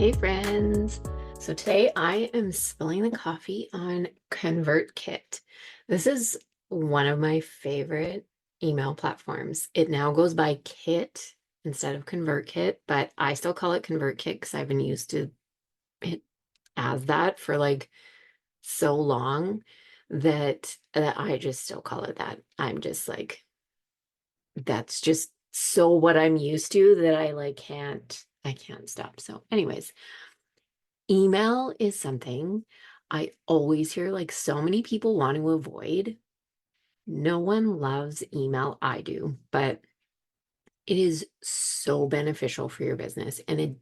Hey friends. So today I am spilling the coffee on ConvertKit. This is one of my favorite email platforms. It now goes by Kit instead of ConvertKit, but I still call it ConvertKit because I've been used to it as that for like so long that I just still call it that. I'm just like, that's just so what I'm used to that I can't stop. So anyways, email is something I always hear like so many people want to avoid. No one loves email. I do, but it is so beneficial for your business and it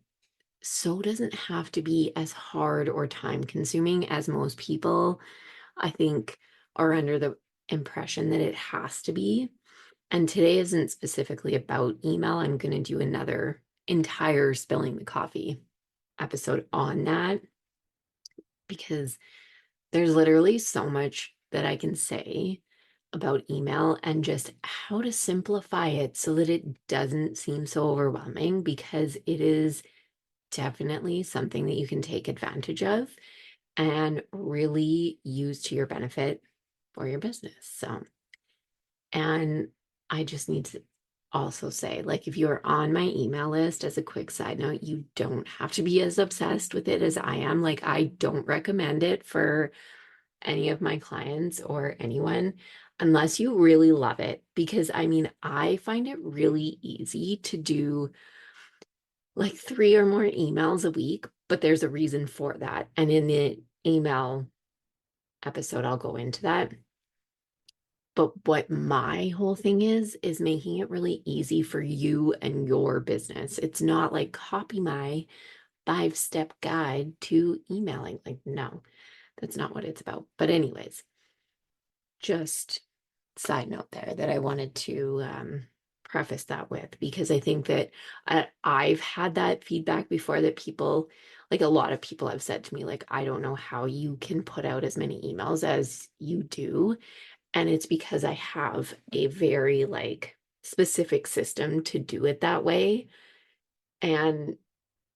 so doesn't have to be as hard or time consuming as most people, I think, are under the impression that it has to be. And today isn't specifically about email. I'm going to do another entire spilling the coffee episode on that because there's literally so much that I can say about email and just how to simplify it so that it doesn't seem so overwhelming because it is definitely something that you can take advantage of and really use to your benefit for your business. So, and I just need to also say, like, if you're on my email list, as a quick side note, you don't have to be as obsessed with it as I am. Like, I don't recommend it for any of my clients or anyone unless you really love it. Because I mean, I find it really easy to do like three or more emails a week, but there's a reason for that. And in the email episode, I'll go into that. But what my whole thing is making it really easy for you and your business. It's not like copy my 5-step guide to emailing. Like, no, that's not what it's about. But, anyways, just side note there that I wanted to preface that with because I think that I've had that feedback before that people, like a lot of people have said to me, like, I don't know how you can put out as many emails as you do. And it's because I have a very like specific system to do it that way. And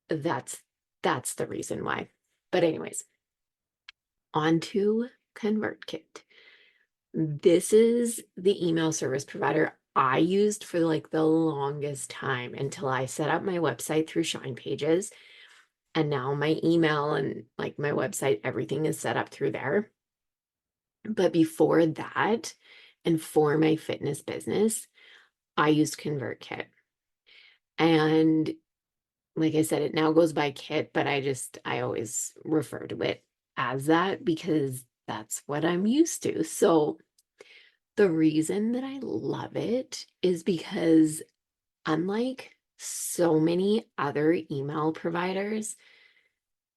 that's that's the reason why. But anyways, on to ConvertKit. This is the email service provider I used for like the longest time until I set up my website through ShinePages. And now my email and like my website, everything is set up through there. But before that, and for my fitness business, I used ConvertKit. And like I said, it now goes by Kit, but I always refer to it as that because that's what I'm used to. So the reason that I love it is because unlike so many other email providers,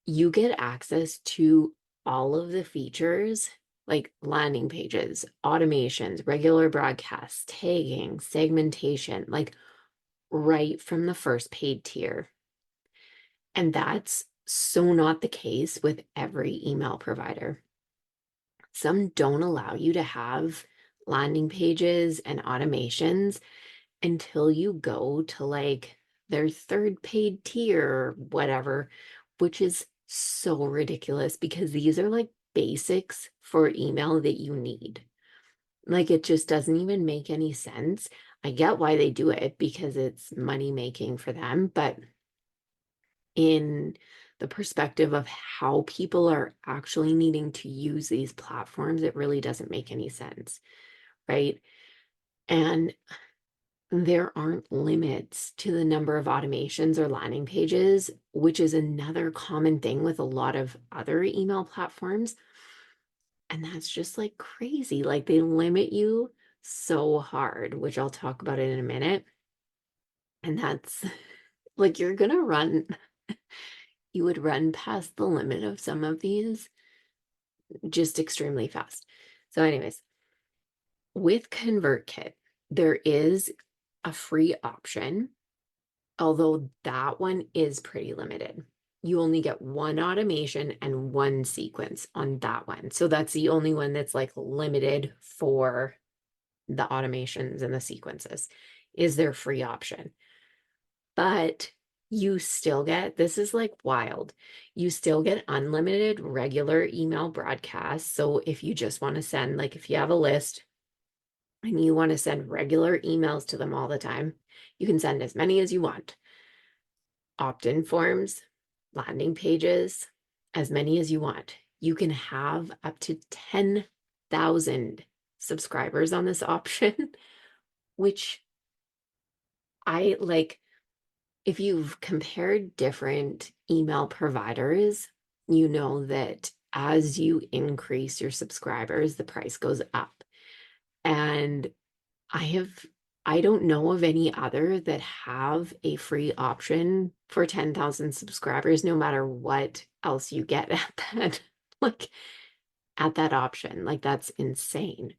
you get access to all of the features like landing pages, automations, regular broadcasts, tagging, segmentation, like right from the first paid tier. And that's so not the case with every email provider. Some don't allow you to have landing pages and automations until you go to like their third paid tier or whatever, which is so ridiculous because these are like basics for email that you need. Like it just doesn't even make any sense. I get why they do it because it's money making for them, but in the perspective of how people are actually needing to use these platforms, it really doesn't make any sense, right? And there aren't limits to the number of automations or landing pages, which is another common thing with a lot of other email platforms. And that's just like crazy. Like they limit you so hard, which I'll talk about it in a minute. And that's like you're going to run, you would run past the limit of some of these just extremely fast. So, anyways, with ConvertKit, there is a free option, although that one is pretty limited. You only get one automation and one sequence on that one. So that's the only one that's like limited for the automations and the sequences is their free option. But you still get, this is like wild. You still get unlimited regular email broadcasts. So if you just want to send, like if you have a list and you want to send regular emails to them all the time, you can send as many as you want. Opt-in forms, landing pages, as many as you want. You can have up to 10,000 subscribers on this option, which I like. If you've compared different email providers, you know that as you increase your subscribers, the price goes up. And I have, I don't know of any other that have a free option for 10,000 subscribers, no matter what else you get at that, like at that option. Like that's insane.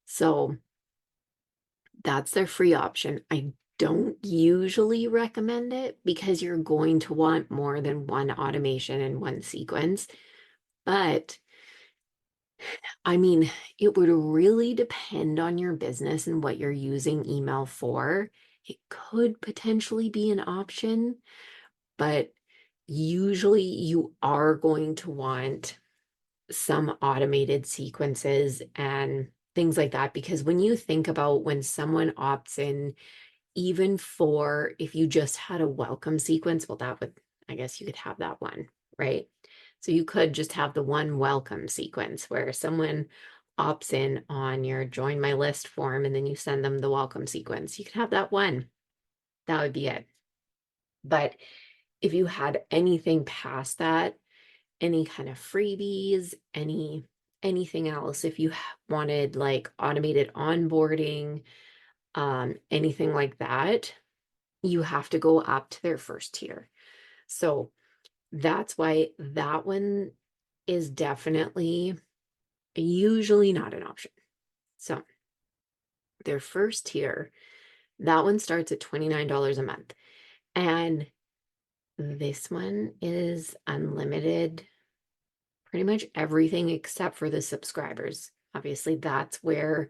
So that's their free option. I don't usually recommend it because you're going to want more than one automation in one sequence. But I mean, it would really depend on your business and what you're using email for. It could potentially be an option, but usually you are going to want some automated sequences and things like that. Because when you think about when someone opts in, even for if you just had a welcome sequence, well, that would, I guess you could have that one, right? So you could just have the one welcome sequence where someone opts in on your join my list form and then you send them the welcome sequence. You could have that one. That would be it. But if you had anything past that, any kind of freebies, anything else, if you wanted like automated onboarding, anything like that, you have to go up to their first tier. So that's why that one is definitely usually not an option. So their first tier, that one starts at $29 a month. And this one is unlimited, pretty much everything except for the subscribers. Obviously, that's where,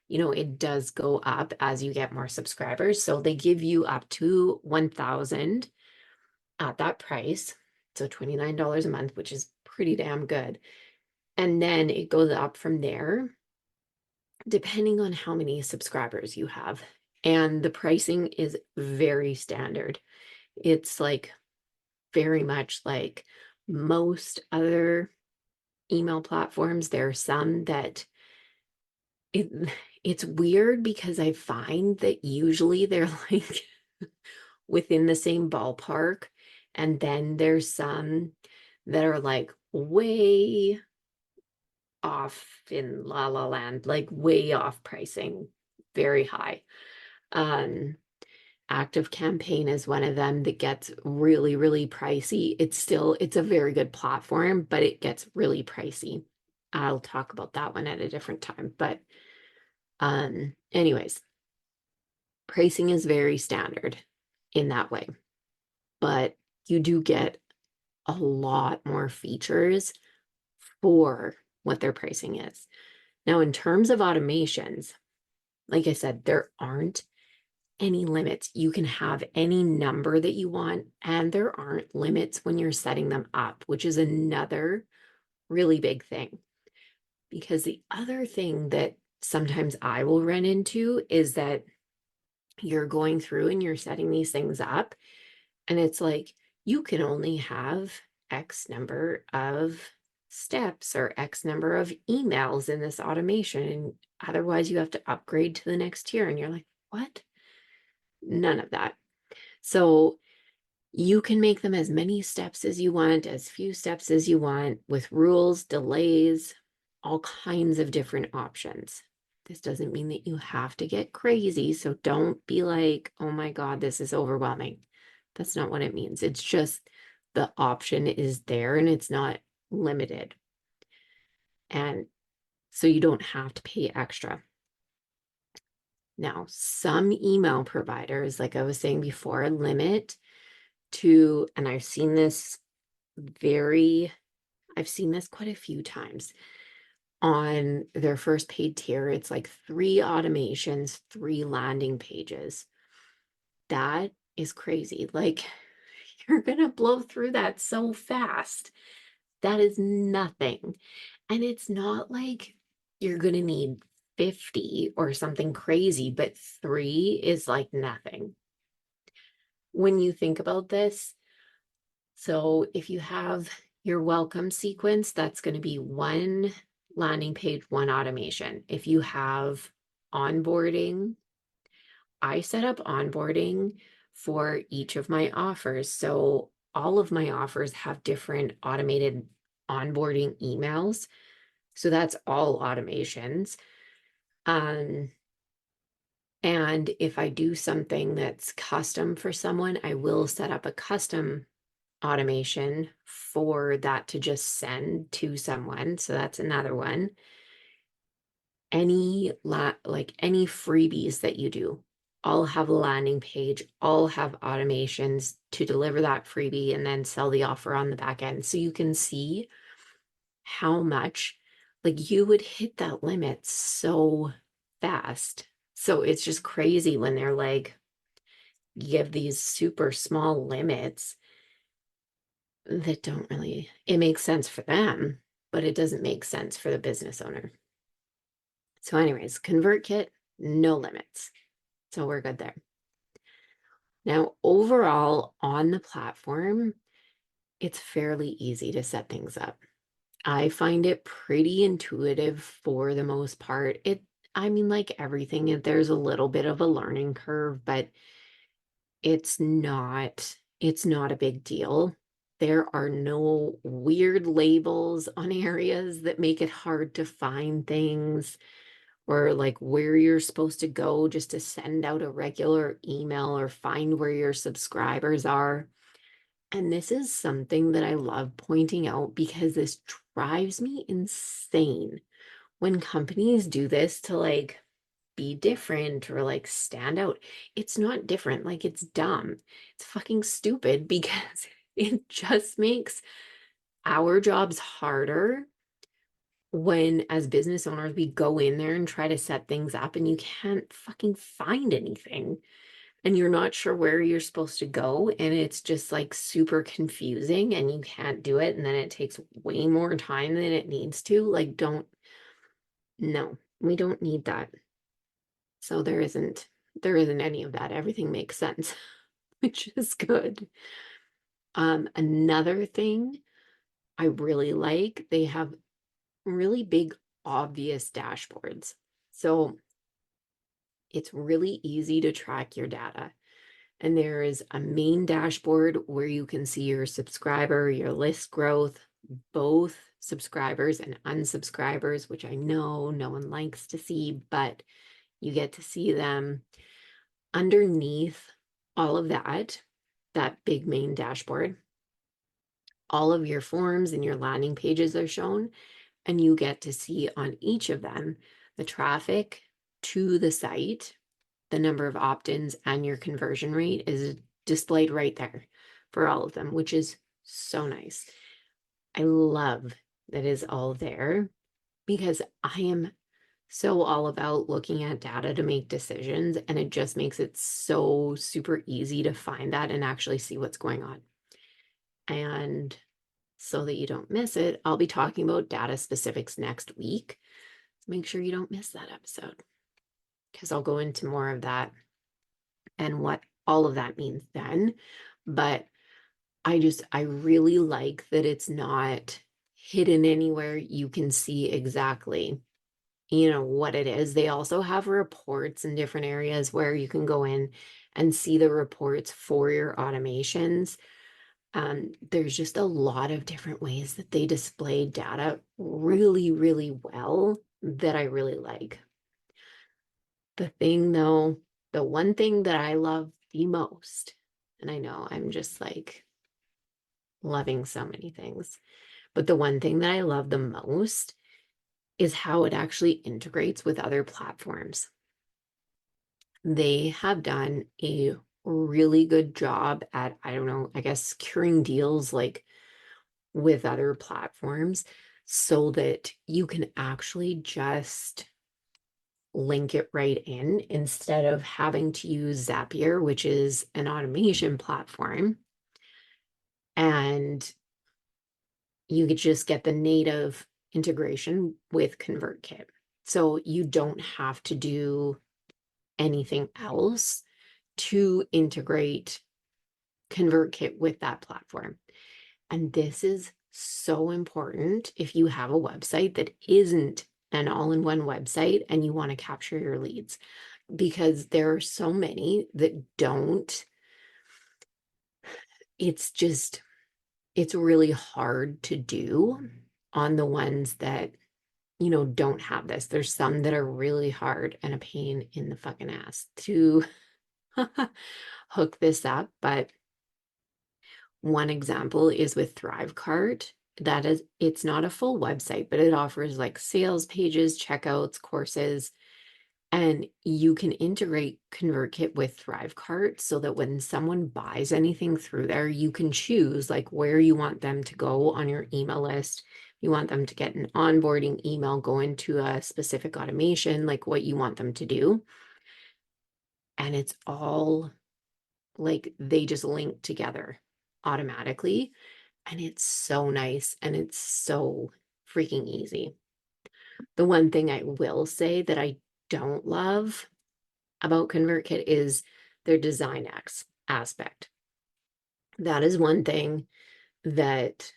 it does go up as you get more subscribers. So they give you up to 1,000 at that price. So $29 a month, which is pretty damn good. And then it goes up from there, depending on how many subscribers you have. And the pricing is very standard. It's like very much like most other email platforms. There are some that it it's weird because I find that usually they're like within the same ballpark. And then there's some that are like way off in la la land, like way off pricing, very high. Um, Active Campaign is one of them that gets really, really pricey. It's a very good platform, but it gets really pricey. I'll talk about that one at a different time. But anyways, pricing is very standard in that way. But you do get a lot more features for what their pricing is. Now, in terms of automations, like I said, there aren't any limits. You can have any number that you want, and there aren't limits when you're setting them up, which is another really big thing. Because the other thing that sometimes I will run into is that you're going through and you're setting these things up, and it's like you can only have X number of steps or X number of emails in this automation. And otherwise, you have to upgrade to the next tier. And you're like, what? None of that. So you can make them as many steps as you want, as few steps as you want, with rules, delays, all kinds of different options. This doesn't mean that you have to get crazy. So don't be like, oh my God, this is overwhelming. That's not what it means. It's just the option is there and it's not limited. And so you don't have to pay extra. Now, some email providers, like I was saying before, limit to, and I've seen this quite a few times on their first paid tier. It's like 3 automations, 3 landing pages. That is crazy. Like You're going to blow through that so fast. That is nothing. And it's not like you're going to need 50 or something crazy, but 3 is like nothing. When you think about this, so if you have your welcome sequence, that's going to be 1 landing page, 1 automation. If you have onboarding, I set up onboarding for each of my offers. So all of my offers have different automated onboarding emails. So that's all automations. Um, and if I do something that's custom for someone, I will set up a custom automation for that to just send to someone. So that's another one. Like any freebies that you do, all have a landing page, all have automations to deliver that freebie and then sell the offer on the back end. So you can see how much like you would hit that limit so fast. So it's just crazy when they're like, give these super small limits that don't really, it makes sense for them, but it doesn't make sense for the business owner. So anyways, ConvertKit, no limits. So we're good there. Now, overall on the platform, it's fairly easy to set things up. I find it pretty intuitive for the most part. I mean, like everything, there's a little bit of a learning curve, but it's not a big deal. There are no weird labels on areas that make it hard to find things or like where you're supposed to go just to send out a regular email or find where your subscribers are. And this is something that I love pointing out because this drives me insane when companies do this to like be different or like stand out. It's not different, like it's dumb. It's fucking stupid because it just makes our jobs harder when as business owners we go in there and try to set things up and you can't fucking find anything and you're not sure where you're supposed to go and it's just like super confusing and you can't do it and then it takes way more time than it needs to. Like no, we don't need that. So there isn't any of that. Everything makes sense, which is good. Another thing I really like, they have really big, obvious dashboards. So it's really easy to track your data. And there is a main dashboard where you can see your subscriber, your list growth, both subscribers and unsubscribers, which I know no one likes to see, but you get to see them. Underneath all of that big main dashboard, all of your forms and your landing pages are shown, and you get to see on each of them the traffic to the site, the number of opt-ins, and your conversion rate is displayed right there for all of them, which is so nice. I love that is all there because I am so all about looking at data to make decisions, and it just makes it so super easy to find that and actually see what's going on. And so that you don't miss it, I'll be talking about data specifics next week. Make sure you don't miss that episode because I'll go into more of that and what all of that means then. But I really like that it's not hidden anywhere. You can see exactly what it is. They also have reports in different areas where you can go in and see the reports for your automations. There's just a lot of different ways that they display data really, really well that I really like. The thing though, the one thing that I love the most, and I know I'm just like loving so many things, but the one thing that I love the most is how it actually integrates with other platforms. They have done a really good job at, I don't know, I guess securing deals like with other platforms so that you can actually just link it right in instead of having to use Zapier, which is an automation platform. and you could just get the native integration with ConvertKit. So you don't have to do anything else to integrate ConvertKit with that platform. And this is so important if you have a website that isn't an all-in-one website and you want to capture your leads, because there are so many that don't. It's really hard to do on the ones that, don't have this. There's some that are really hard and a pain in the fucking ass to hook this up. But one example is with ThriveCart. It's not a full website, but it offers like sales pages, checkouts, courses, and you can integrate ConvertKit with ThriveCart so that when someone buys anything through there, you can choose like where you want them to go on your email list. You want them to get an onboarding email, go into a specific automation, like what you want them to do. And it's all like they just link together automatically. And it's so nice and it's so freaking easy. The one thing I will say that I don't love about ConvertKit is their design aspect. That is one thing that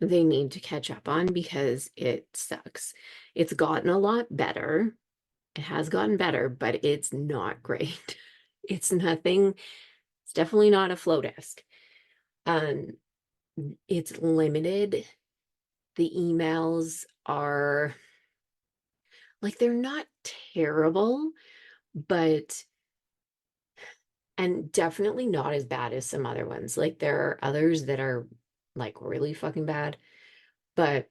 they need to catch up on because it sucks. It's gotten a lot better. It has gotten better, but it's not great. It's nothing. It's definitely not a flow desk. Um, it's limited. The emails are like they're not terrible, but and definitely not as bad as some other ones. Like there are others that are like really fucking bad, but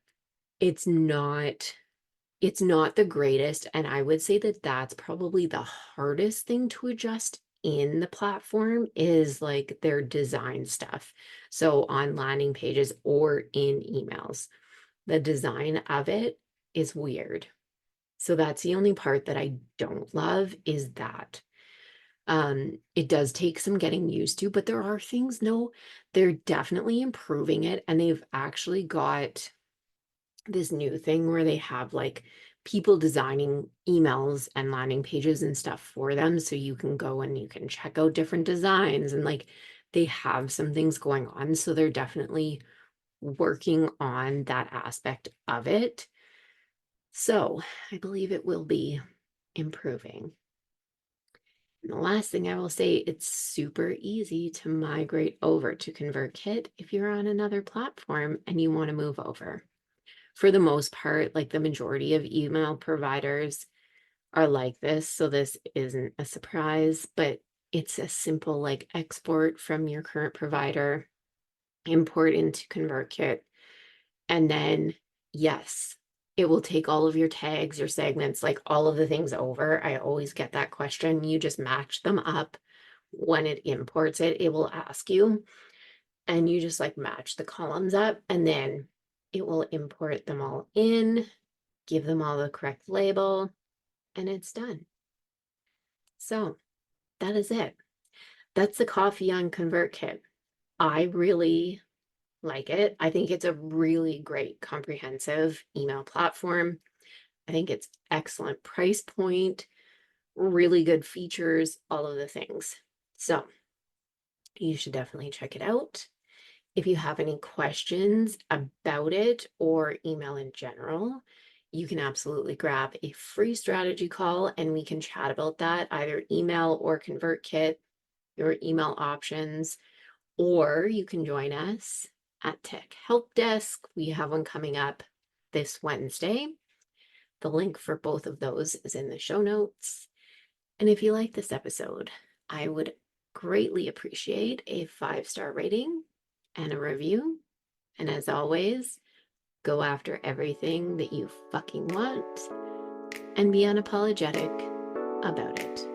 it's not it's not the greatest. And I would say that that's probably the hardest thing to adjust in the platform is like their design stuff. So on landing pages or in emails, the design of it is weird. So that's the only part that I don't love is that. It does take some getting used to, but there are things, no, they're definitely improving it. And they've actually got this new thing where they have like people designing emails and landing pages and stuff for them. So you can go and you can check out different designs and like they have some things going on. So they're definitely working on that aspect of it. So I believe it will be improving. And the last thing I will say, it's super easy to migrate over to ConvertKit if you're on another platform and you want to move over. For the most part, like the majority of email providers are like this, so this isn't a surprise, but it's a simple like export from your current provider, import into ConvertKit, and then yes, it will take all of your tags, your segments, like all of the things over. I always get that question. You just match them up. When it imports it, it will ask you, and you just like match the columns up, and then it will import them all in, give them all the correct label, and it's done. So that is it. That's the coffee on ConvertKit. I really like it. I think it's a really great comprehensive email platform. I think it's excellent price point, really good features, all of the things. So you should definitely check it out. If you have any questions about it or email in general, you can absolutely grab a free strategy call and we can chat about that, either email or ConvertKit, your email options, or you can join us at Tech Help Desk. We have one coming up this Wednesday. The link for both of those is in the show notes. And if you like this episode, I would greatly appreciate a 5-star rating and a review. And as always, go after everything that you fucking want and be unapologetic about it.